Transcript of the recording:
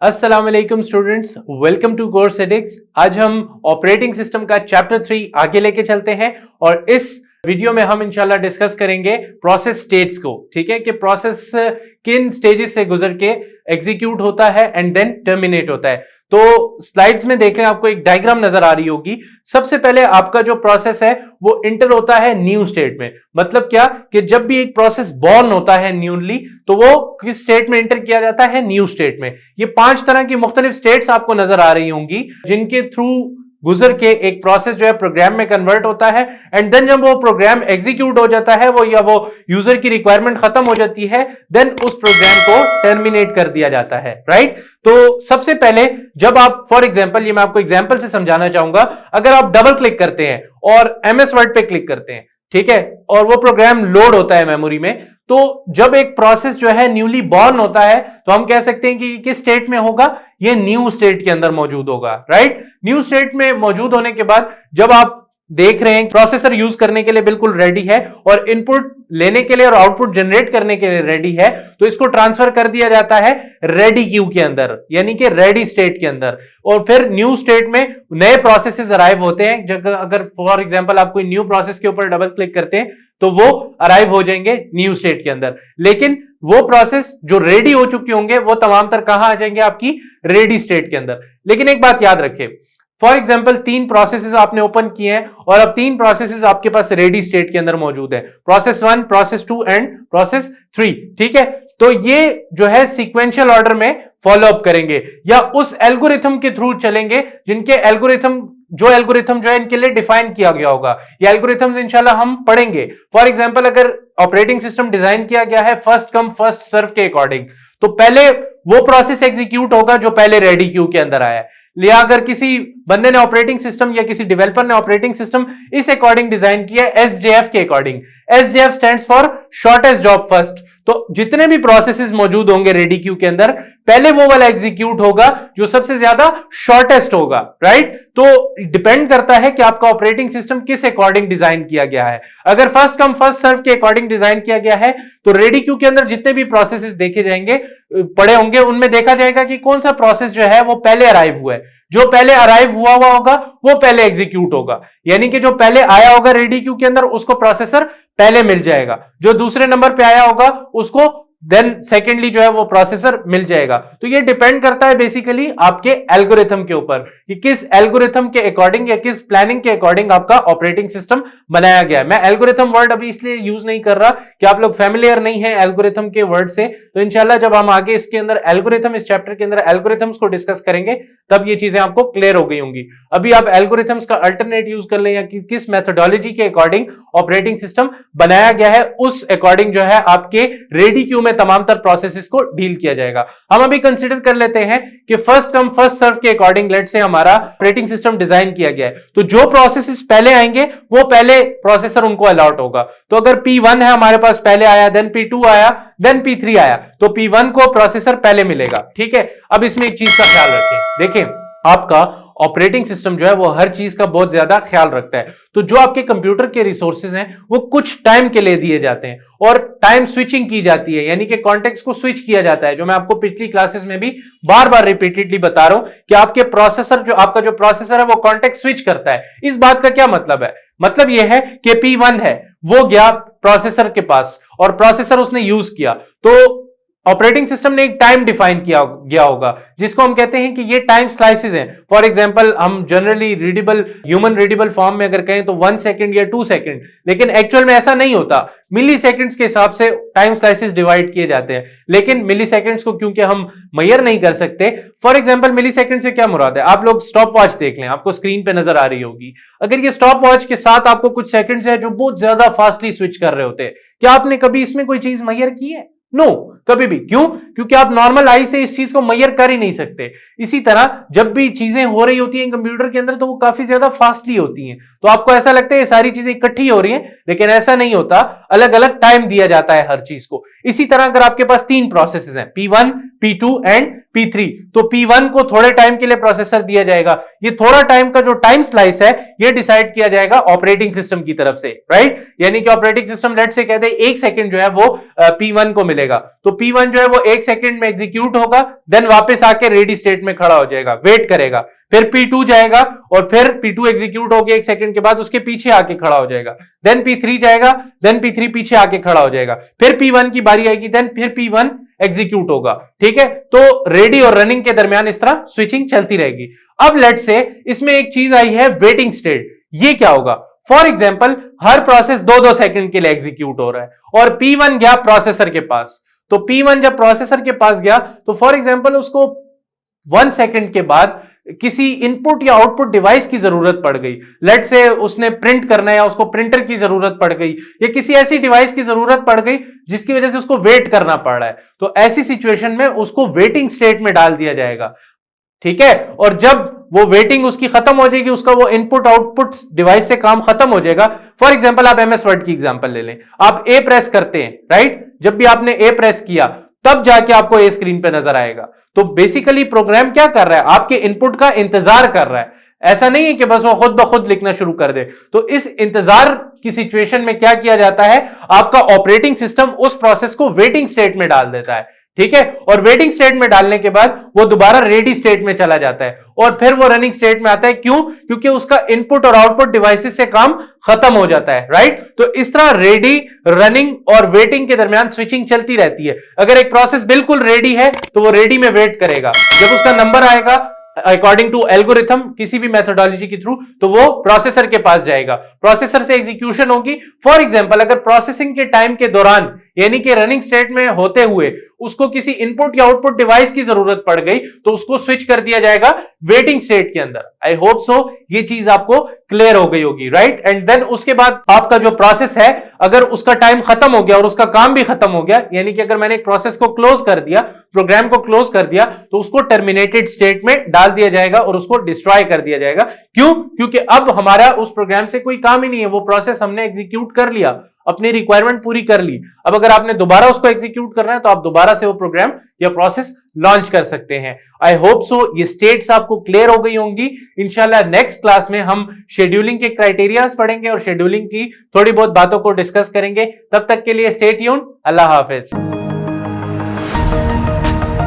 अस्सलाम वालेकुम students, welcome to course एडिक्स। आज हम ऑपरेटिंग सिस्टम का चैप्टर 3 आगे लेके चलते हैं और इस वीडियो में हम इंशाल्लाह डिस्कस करेंगे प्रोसेस स्टेट्स को। ठीक है कि प्रोसेस किन स्टेजेस से गुजर के एग्जीक्यूट होता है एंड देन टर्मिनेट होता है। तो स्लाइड्स में देख लें, आपको एक डायग्राम नजर आ रही होगी। सबसे पहले आपका जो प्रोसेस है वो इंटर होता है न्यू स्टेट में। मतलब क्या कि जब भी एक प्रोसेस बॉर्न होता है न्यूली, तो वो किस स्टेट में इंटर किया जाता है? न्यू स्टेट में। ये 5 तरह की मुख्तलिफ स्टेट्स आपको नजर आ रही होंगी जिनके थ्रू गुजर के एक प्रोसेस जो है प्रोग्राम में कन्वर्ट होता है एंड देन जब वो प्रोग्राम एग्जीक्यूट हो जाता है वो यूजर की रिक्वायरमेंट खत्म हो जाती है, देन उस प्रोग्राम को टर्मिनेट कर दिया जाता है। राइट। तो सबसे पहले जब आप फॉर एग्जांपल, ये मैं आपको एग्जांपल से समझाना चाहूंगा, अगर आप डबल क्लिक करते हैं और एमएस वर्ड पे क्लिक करते हैं, ठीक है, और वो प्रोग्राम लोड होता है मेमोरी में, तो जब एक प्रोसेस जो है न्यूली बॉर्न होता है तो हम कह सकते हैं कि किस स्टेट में होगा? ये न्यू स्टेट के अंदर मौजूद होगा। राइट। न्यू स्टेट में मौजूद होने के बाद जब आप देख रहे हैं प्रोसेसर यूज करने के लिए बिल्कुल रेडी है और इनपुट लेने के लिए और आउटपुट जनरेट करने के लिए रेडी है, तो इसको ट्रांसफर कर दिया जाता है रेडी क्यू के अंदर, यानी कि रेडी स्टेट के अंदर। और फिर न्यू स्टेट में नए प्रोसेसेस अराइव होते हैं। अगर फॉर एग्जांपल आप कोई न्यू प्रोसेस के ऊपर डबल क्लिक करते हैं तो वो अराइव हो जाएंगे न्यू स्टेट के अंदर। लेकिन वो प्रोसेस जो रेडी हो चुके होंगे वो तमाम तर कहां आ जाएंगे? आपकी रेडी स्टेट के अंदर। लेकिन एक बात याद रखें, फॉर एग्जाम्पल 3 प्रोसेसेस आपने ओपन किए हैं और अब 3 प्रोसेसेस आपके पास रेडी स्टेट के अंदर मौजूद है, प्रोसेस 1, प्रोसेस 2 एंड प्रोसेस 3। ठीक है। तो ये जो है सीक्वेंशियल ऑर्डर में फॉलो अप करेंगे या उस एल्गोरिथम के थ्रू चलेंगे जिनके एल्गोरिथम जो है इनके लिए डिफाइन किया गया होगा। ये एल्गोरिथम्स इंशाल्लाह हम पढ़ेंगे। फॉर एग्जांपल अगर ऑपरेटिंग सिस्टम डिजाइन किया गया है फर्स्ट कम फर्स्ट सर्व के अकॉर्डिंग, तो पहले वो प्रोसेस एग्जीक्यूट होगा जो पहले रेडी क्यू के अंदर आया है। लिया अगर किसी बंदे ने ऑपरेटिंग सिस्टम या किसी डेवलपर ने ऑपरेटिंग सिस्टम इस अकॉर्डिंग डिजाइन किया है, एसजेएफ के according. SJF stands for shortest job first. तो जितने भी प्रोसेसेस मौजूद होंगे रेडी क्यू के अंदर, पहले वो वाला एग्जीक्यूट होगा जो सबसे ज्यादा शॉर्टेस्ट होगा। राइट। तो डिपेंड करता है कि आपका ऑपरेटिंग सिस्टम किस अकॉर्डिंग डिजाइन किया गया है। अगर फर्स्ट कम फर्स्ट सर्व के अकॉर्डिंग डिजाइन किया गया है तो रेडी क्यू के अंदर जितने भी प्रोसेसेस देखे जाएंगे, पड़े होंगे, उनमें देखा जाएगा कि कौन सा प्रोसेस जो है वो पहले अराइव हुआ है। जो पहले अराइव हुआ होगा वो पहले एग्जीक्यूट होगा, यानी कि जो पहले आया होगा रेडी क्यू के अंदर उसको प्रोसेसर पहले मिल जाएगा, जो दूसरे नंबर पे आया होगा उसको देन सेकेंडली जो है वो प्रोसेसर मिल जाएगा। तो ये डिपेंड करता है बेसिकली आपके एल्गोरिथम के ऊपर कि किस एल्गोरिथम के अकॉर्डिंग या किस प्लानिंग के अकॉर्डिंग आपका ऑपरेटिंग सिस्टम बनाया गया है। मैं एल्गोरिथम वर्ड अभी इसलिए यूज नहीं कर रहा कि आप लोग फैमिलियर नहीं है एल्गोरिथम के वर्ड से। तो इंशाल्लाह जब हम आगे इसके अंदर एल्गोरिथम, इस चैप्टर के अंदर एल्गोरिथम्स को डिस्कस करेंगे तब ये चीजें आपको क्लियर हो गई होंगी। अभी आप एल्गोरिथम्स का अल्टरनेट यूज कर लें या कि किस मेथोडोलॉजी के अकॉर्डिंग ऑपरेटिंग सिस्टम बनाया गया है, उस अकॉर्डिंग जो है आपके रेडी क्यू में तमाम तर प्रोसेसेस को डील किया जाएगा। हम अभी कंसीडर कर लेते हैं कि फर्स्ट कम फर्स्ट सर्व के अकॉर्डिंग लेट से हमारा ऑपरेटिंग सिस्टम डिजाइन किया गया है, तो जो प्रोसेसेस पहले आएंगे वो पहले प्रोसेसर उनको अलॉट होगा। तो अगर P1 है हमारे पास पहले आया, देन P2 आया, देन P3 आया, तो P1 को प्रोसेसर पहले मिलेगा। ठीक है। अब इसमें एक चीज का ख्याल रखें, देखें आपका ऑपरेटिंग सिस्टम जो है वो हर चीज का बहुत ज्यादा ख्याल रखता है। तो जो आपके कंप्यूटर के रिसोर्सेज हैं वो कुछ टाइम के लिए दिए जाते हैं और टाइम स्विचिंग की जाती है, यानी कि कॉन्टेक्स्ट को स्विच किया जाता है, जो मैं आपको पिछली क्लासेस में भी बार बार रिपीटेडली बता रहा हूं कि आपके प्रोसेसर जो प्रोसेसर है वो कॉन्टेक्स्ट स्विच करता है। इस बात का क्या मतलब है? मतलब यह है कि P1 है, वो गया प्रोसेसर के पास और प्रोसेसर उसने यूज किया, तो ऑपरेटिंग सिस्टम ने एक टाइम डिफाइन किया गया होगा जिसको हम कहते हैं कि ये टाइम स्लाइसेस हैं। फॉर एग्जांपल हम generally readable, human readable form में अगर कहें तो 1 सेकंड या 2 सेकंड, लेकिन एक्चुअल में ऐसा नहीं होता। मिली सेकेंड्स के हिसाब से टाइम स्लाइसेस डिवाइड किए जाते हैं, लेकिन मिली सेकेंड्स को क्योंकि हम मेजर नहीं कर सकते। फॉर एग्जांपल मिली सेकेंड से क्या मुराद है? आप लोग स्टॉप वॉच देख लें, आपको स्क्रीन पे नजर आ रही होगी। अगर ये स्टॉप वॉच के साथ आपको कुछ सेकंड्स है जो बहुत ज्यादा फास्टली स्विच कर रहे होते हैं, क्या आपने कभी इसमें कोई चीज मेजर की है? नो, कभी भी। क्यों? क्योंकि आप नॉर्मल आई से इस चीज को मेजर कर ही नहीं सकते। इसी तरह जब भी चीजें हो रही होती हैं कंप्यूटर के अंदर तो वो काफी ज्यादा फास्टली होती हैं, तो आपको ऐसा लगता है ये सारी चीजें इकट्ठी हो रही हैं, लेकिन ऐसा नहीं होता। अलग अलग टाइम दिया जाता है हर चीज को। इसी तरह अगर आपके पास 3 प्रोसेसेस हैं, P1, P2 एंड P3, तो P1 को थोड़े टाइम के लिए प्रोसेसर दिया जाएगा। ये थोड़ा टाइम का जो टाइम स्लाइस है ये डिसाइड किया जाएगा ऑपरेटिंग सिस्टम की तरफ से, राइट। यानी कि ऑपरेटिंग सिस्टम लेट से कहते हैं 1 सेकंड जो है वो P1 को मिलेगा, तो P1 जो है वो 1 सेकंड में एग्जीक्यूट होगा, देन वापस आके रेडी स्टेट में खड़ा हो जाएगा, वेट करेगा, फिर P2 जाएगा और फिर P2 एग्जीक्यूट हो गया 1 सेकंड के बाद, उसके पीछे आके खड़ा हो जाएगा, देन P3 जाएगा, देन P3 पीछे आके खड़ा हो जाएगा, फिर P1 की बारी आएगी, देन फिर P1 एग्जीक्यूट होगा, ठीक है। तो रेडी और रनिंग के दरमियान इस तरह स्विचिंग चलती रहेगी। अब लेट से इसमें एक चीज आई है वेटिंग स्टेट। ये क्या होगा? For example her process 2-2 second के लिए एग्जीक्यूट हो रहा है और P1 गया प्रोसेसर के पास, तो P1 जब प्रोसेसर के पास गया तो फॉर एग्जाम्पल उसको 1 सेकंड के बाद किसी इनपुट या आउटपुट डिवाइस की जरूरत पड़ गई, लेट से उसने प्रिंट करना है या उसको प्रिंटर की जरूरत पड़ गई या किसी ऐसी डिवाइस की जरूरत पड़ गई जिसकी वजह से उसको वेट करना पड़ रहा है, तो ऐसी सिचुएशन में उसको वेटिंग स्टेट में डाल दिया जाएगा, ठीक है। और जब वो वेटिंग उसकी खत्म हो जाएगी, उसका वो इनपुट आउटपुट डिवाइस से काम खत्म हो जाएगा। फॉर एग्जांपल आप MS वर्ड की एग्जांपल ले लें, आप A प्रेस करते हैं, राइट। जब भी आपने A प्रेस किया तब जाके आपको A स्क्रीन पे नजर आएगा। तो बेसिकली प्रोग्राम क्या कर रहा है? आपके इनपुट का इंतजार कर रहा है, ऐसा नहीं है कि बस वो खुद ब खुद लिखना शुरू कर दे। तो इस इंतजार की सिचुएशन में क्या किया जाता है, आपका ऑपरेटिंग सिस्टम उस प्रोसेस को वेटिंग स्टेट में डाल देता है, ठीक है। और वेटिंग स्टेट में डालने के बाद वो दोबारा रेडी स्टेट में चला जाता है और फिर वो रनिंग स्टेट में आता है। क्यों? क्योंकि उसका इनपुट और आउटपुट डिवाइसेस से काम खत्म हो जाता है, राइट। तो इस तरह रेडी, रनिंग और वेटिंग के दरमियान स्विचिंग चलती रहती है। अगर एक प्रोसेस बिल्कुल रेडी है तो वो रेडी में वेट करेगा, जब उसका नंबर आएगा अकॉर्डिंग टू एल्गोरिथम किसी भी मेथोडोलॉजी के थ्रू, तो वो प्रोसेसर के पास जाएगा, प्रोसेसर से एग्जीक्यूशन होगी। फॉर एग्जांपल अगर प्रोसेसिंग के टाइम के दौरान यानी कि रनिंग स्टेट में होते हुए उसको किसी इनपुट या आउटपुट डिवाइस की जरूरत पड़ गई तो उसको स्विच कर दिया जाएगा वेटिंग स्टेट के अंदर। आई होप सो ये चीज आपको क्लियर हो गई होगी, राइट। एंड देन उसके बाद आपका जो प्रोसेस है, अगर उसका टाइम खत्म हो गया और उसका काम भी खत्म हो गया, यानी कि अगर मैंने एक प्रोसेस को क्लोज कर दिया, प्रोग्राम को क्लोज कर दिया, तो उसको टर्मिनेटेड स्टेट में डाल दिया जाएगा और उसको डिस्ट्रॉय कर दिया जाएगा। क्यों? क्योंकि अब हमारा उस प्रोग्राम से कोई काम ही नहीं है, वो प्रोसेस हमने एग्जीक्यूट कर लिया, अपनी रिक्वायरमेंट पूरी कर ली। अब अगर आपने दोबारा उसको एग्जीक्यूट करना है तो आप दोबारा से वो प्रोग्राम या प्रोसेस लॉन्च कर सकते हैं। आई होप सो ये स्टेट्स आपको क्लियर हो गई होंगी। इंशाल्लाह नेक्स्ट क्लास में हम शेड्यूलिंग के क्राइटेरियाज पढ़ेंगे और शेड्यूलिंग की थोड़ी बहुत बातों को डिस्कस करेंगे। तब तक के लिए स्टे ट्यून्ड। अल्लाह हाफिज।